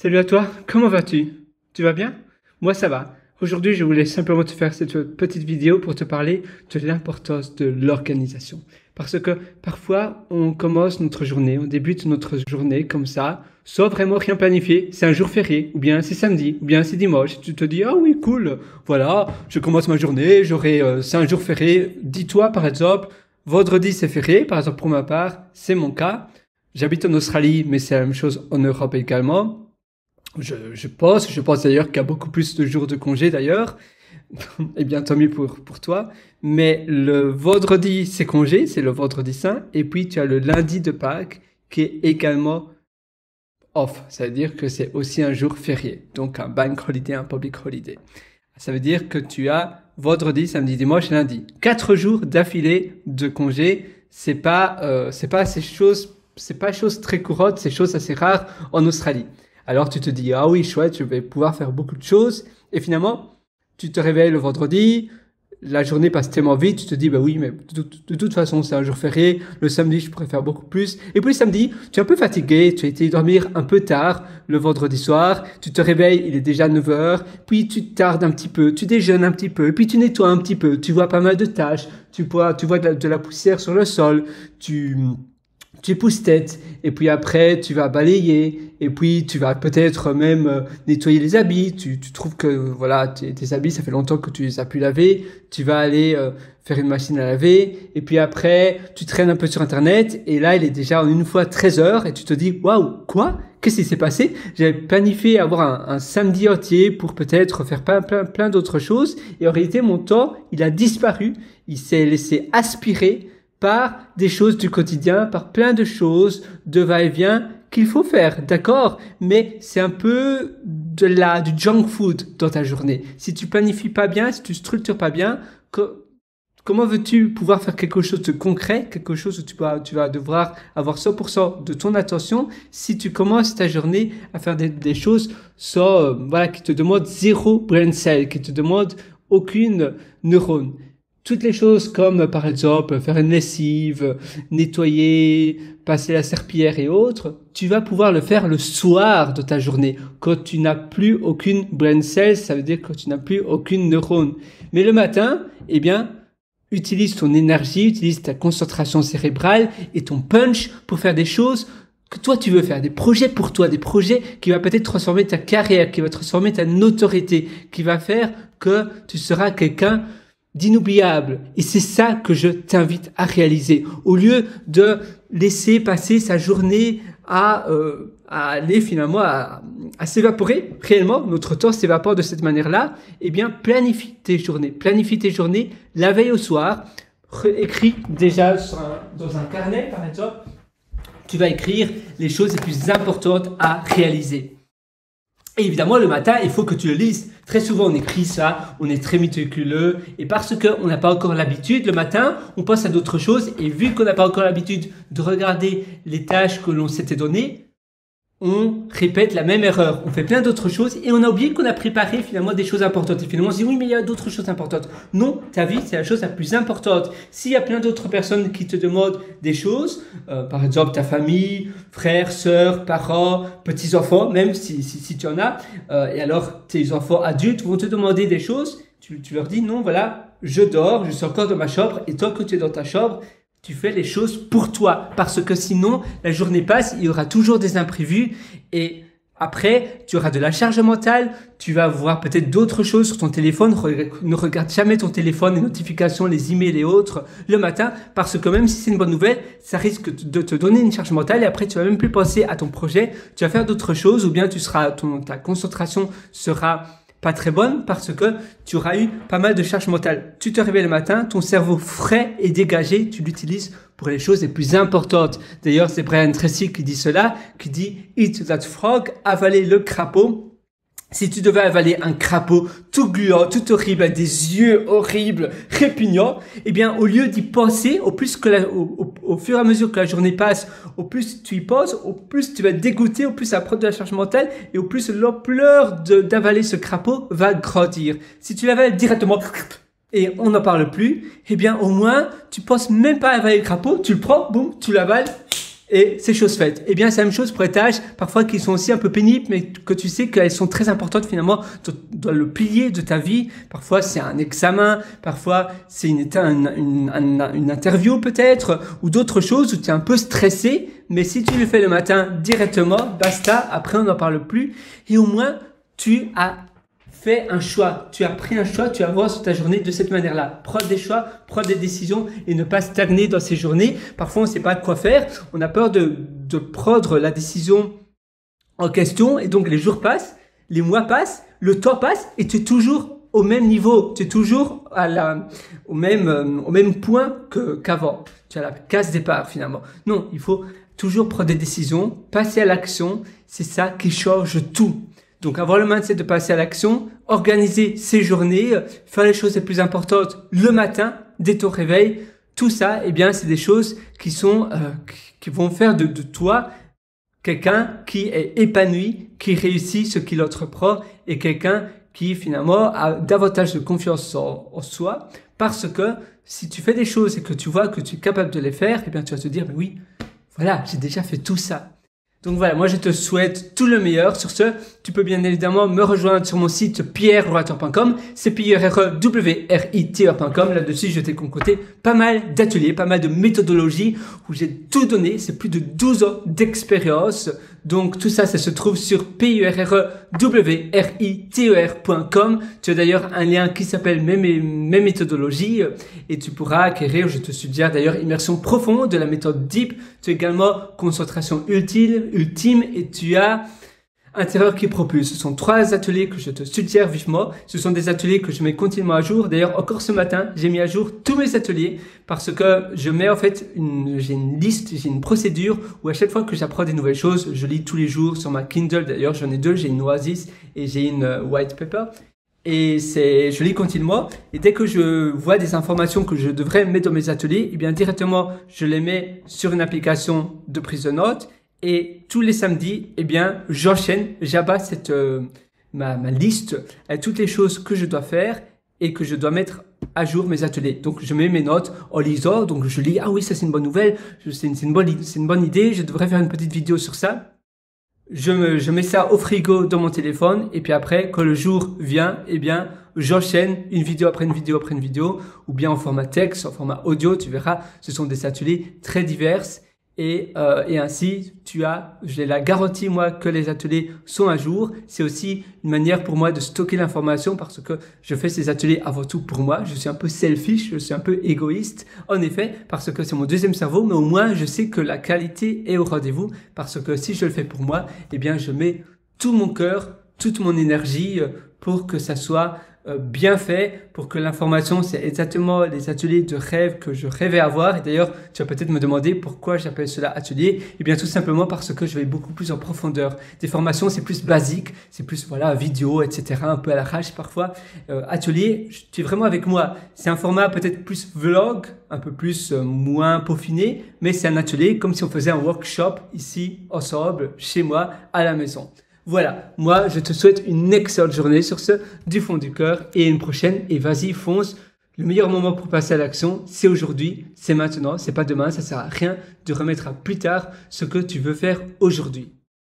Salut à toi, comment vas-tu? Tu vas bien? Moi ça va. Aujourd'hui je voulais simplement te faire cette petite vidéo pour te parler de l'importance de l'organisation. Parce que parfois on commence notre journée, on débute notre journée comme ça, sans vraiment rien planifier. C'est un jour férié, ou bien c'est samedi, ou bien c'est dimanche. Tu te dis, ah oui cool, voilà, je commence ma journée, c'est un jour férié. Dis-toi par exemple, vendredi c'est férié, par exemple pour ma part, c'est mon cas. J'habite en Australie, mais c'est la même chose en Europe également. Je pense d'ailleurs qu'il y a beaucoup plus de jours de congé d'ailleurs. Eh bien, tant mieux pour toi. Mais le vendredi, c'est congé, c'est le vendredi saint. Et puis, tu as le lundi de Pâques qui est également off. Ça veut dire que c'est aussi un jour férié. Donc, un bank holiday, un public holiday. Ça veut dire que tu as vendredi, samedi, dimanche et lundi. 4 jours d'affilée de congé. C'est pas chose très courante, c'est chose assez rare en Australie. Alors tu te dis, ah oui, chouette, je vais pouvoir faire beaucoup de choses. Et finalement, tu te réveilles le vendredi, la journée passe tellement vite, tu te dis, bah oui, mais de toute façon, c'est un jour férié. Le samedi, je pourrais faire beaucoup plus. Et puis le samedi, tu es un peu fatigué, tu as été dormir un peu tard le vendredi soir, tu te réveilles, il est déjà 9 heures, puis tu tardes un petit peu, tu déjeunes un petit peu, puis tu nettoies un petit peu, tu vois pas mal de tâches, tu vois de la poussière sur le sol, tu épousses-tête, et puis après tu vas balayer, et puis tu vas peut-être même nettoyer les habits, tu trouves que voilà tes habits ça fait longtemps que tu les as pu laver, tu vas aller faire une machine à laver, et puis après tu traînes un peu sur internet, et là il est déjà en une fois 13 heures, et tu te dis waouh, quoi? Qu'est-ce qui s'est passé? J'avais planifié avoir un samedi entier pour peut-être faire plein d'autres choses, et en réalité mon temps il a disparu, il s'est laissé aspirer par des choses du quotidien, par plein de choses de va-et-vient qu'il faut faire, d'accord? Mais c'est un peu du junk food dans ta journée. Si tu planifies pas bien, si tu structures pas bien, comment veux-tu pouvoir faire quelque chose de concret, quelque chose où tu vas devoir avoir 100% de ton attention si tu commences ta journée à faire des choses qui te demandent zéro brain cell, qui te demandent aucune neurone. Toutes les choses comme, par exemple, faire une lessive, nettoyer, passer la serpillière et autres, tu vas pouvoir le faire le soir de ta journée, quand tu n'as plus aucune brain cell, ça veut dire que tu n'as plus aucune neurone. Mais le matin, eh bien, utilise ton énergie, utilise ta concentration cérébrale et ton punch pour faire des choses que toi tu veux faire, des projets pour toi, des projets qui va peut-être transformer ta carrière, qui va transformer ta notoriété, qui va faire que tu seras quelqu'un d'inoubliable. Et c'est ça que je t'invite à réaliser. Au lieu de laisser passer sa journée à aller finalement à s'évaporer, réellement, notre temps s'évapore de cette manière-là, eh bien, planifie tes journées, la veille au soir, écris déjà dans un carnet, par exemple, tu vas écrire les choses les plus importantes à réaliser. Et évidemment, le matin, il faut que tu le lises. Très souvent, on écrit ça, on est très méticuleux. Et parce qu'on n'a pas encore l'habitude, le matin, on pense à d'autres choses. Et vu qu'on n'a pas encore l'habitude de regarder les tâches que l'on s'était données, on répète la même erreur. On fait plein d'autres choses et on a oublié qu'on a préparé finalement des choses importantes. Et finalement, on se dit oui, mais il y a d'autres choses importantes. Non, ta vie, c'est la chose la plus importante. S'il y a plein d'autres personnes qui te demandent des choses, par exemple ta famille, frères, sœurs, parents, petits-enfants, même si tu en as, et alors tes enfants adultes vont te demander des choses, tu leur dis non, voilà, je dors, je suis encore dans ma chambre et toi que tu es dans ta chambre, tu fais les choses pour toi, parce que sinon, la journée passe, il y aura toujours des imprévus et après, tu auras de la charge mentale, tu vas voir peut-être d'autres choses sur ton téléphone, ne regarde jamais ton téléphone, les notifications, les emails et autres le matin, parce que même si c'est une bonne nouvelle, ça risque de te donner une charge mentale et après tu vas même plus penser à ton projet, tu vas faire d'autres choses ou bien ta concentration sera pas très bonne parce que tu auras eu pas mal de charge mentale. Tu te réveilles le matin, ton cerveau frais et dégagé, tu l'utilises pour les choses les plus importantes. D'ailleurs, c'est Brian Tracy qui dit cela, qui dit « Eat that frog », avaler le crapaud. Si tu devais avaler un crapaud tout gluant, tout horrible, avec des yeux horribles, répugnants, eh bien, au lieu d'y penser, au fur et à mesure que la journée passe, au plus tu y penses, au plus tu vas te dégoûter, au plus ça prend de la charge mentale et au plus l'ampleur d'avaler ce crapaud va grandir. Si tu l'avales directement et on n'en parle plus, eh bien, au moins, tu penses même pas à avaler le crapaud, tu le prends, boum, tu l'avales et c'est chose faite. Eh bien, c'est la même chose pour les tâches, parfois qui sont aussi un peu pénibles, mais que tu sais qu'elles sont très importantes finalement dans le pilier de ta vie. Parfois, c'est un examen, parfois, c'est une interview peut-être, ou d'autres choses où tu es un peu stressé, mais si tu le fais le matin directement, basta, après on n'en parle plus, et au moins, tu as fais un choix, tu as pris un choix, tu avances ta journée de cette manière-là. Prends des choix, prends des décisions et ne pas stagner dans ces journées. Parfois, on ne sait pas quoi faire, on a peur de prendre la décision en question et donc les jours passent, les mois passent, le temps passe et tu es toujours au même niveau, tu es toujours au même point qu'avant. Tu as la case départ finalement. Non, il faut toujours prendre des décisions, passer à l'action, c'est ça qui change tout. Donc, avoir le mindset de passer à l'action, organiser ses journées, faire les choses les plus importantes le matin, dès ton réveil, tout ça, eh bien, c'est des choses qui vont faire de toi quelqu'un qui est épanoui, qui réussit ce qu'il entreprend et quelqu'un qui, finalement, a davantage de confiance en soi parce que si tu fais des choses et que tu vois que tu es capable de les faire, eh bien, tu vas te dire, mais oui, voilà, j'ai déjà fait tout ça. Donc voilà, moi je te souhaite tout le meilleur. Sur ce, tu peux bien évidemment me rejoindre sur mon site pierreroator.com, c'est pierreroator.com. Là-dessus, je t'ai concocté pas mal d'ateliers, pas mal de méthodologies où j'ai tout donné. C'est plus de 12 ans d'expérience. Donc tout ça, ça se trouve sur pierreroator.com. Tu as d'ailleurs un lien qui s'appelle mes méthodologies et tu pourras acquérir, je te suggère d'ailleurs, immersion profonde de la méthode DEEP. Tu as également concentration ultime et tu as intérieur qui propulse. Ce sont 3 ateliers que je te suggère vivement. Ce sont des ateliers que je mets continuellement à jour. D'ailleurs, encore ce matin, j'ai mis à jour tous mes ateliers parce que je mets en fait j'ai une liste, j'ai une procédure où à chaque fois que j'apprends des nouvelles choses, je lis tous les jours sur ma Kindle. D'ailleurs, j'en ai 2, j'ai une Oasis et j'ai une White Paper. Et je lis continuellement. Et dès que je vois des informations que je devrais mettre dans mes ateliers, eh bien, directement, je les mets sur une application de prise de notes. Et tous les samedis, eh bien, j'enchaîne, j'abats ma liste avec toutes les choses que je dois faire et que je dois mettre à jour mes ateliers. Donc, je mets mes notes en lisant. Donc, je lis, ah oui, ça c'est une bonne nouvelle, c'est une bonne idée, je devrais faire une petite vidéo sur ça. Je mets ça au frigo dans mon téléphone et puis après, quand le jour vient, eh bien, j'enchaîne une vidéo après une vidéo après une vidéo ou bien en format texte, en format audio, tu verras, ce sont des ateliers très divers. Et ainsi, j'ai la garantie, moi, que les ateliers sont à jour. C'est aussi une manière pour moi de stocker l'information parce que je fais ces ateliers avant tout pour moi. Je suis un peu selfish, je suis un peu égoïste, en effet, parce que c'est mon deuxième cerveau, mais au moins, je sais que la qualité est au rendez-vous parce que si je le fais pour moi, eh bien, je mets tout mon cœur, toute mon énergie pour que ça soit bien fait, pour que l'information, c'est exactement les ateliers de rêve que je rêvais avoir. Et d'ailleurs, tu vas peut-être me demander pourquoi j'appelle cela atelier. Eh bien, tout simplement parce que je vais beaucoup plus en profondeur. Des formations, c'est plus basique, c'est plus, voilà, vidéo, etc., un peu à l'arrache parfois. Atelier, tu es vraiment avec moi. C'est un format peut-être plus vlog, un peu plus moins peaufiné, mais c'est un atelier comme si on faisait un workshop ici, ensemble, chez moi, à la maison. Voilà, moi je te souhaite une excellente journée sur ce, du fond du cœur et une prochaine et vas-y fonce. Le meilleur moment pour passer à l'action, c'est aujourd'hui, c'est maintenant, c'est pas demain, ça sert à rien de remettre à plus tard ce que tu veux faire aujourd'hui.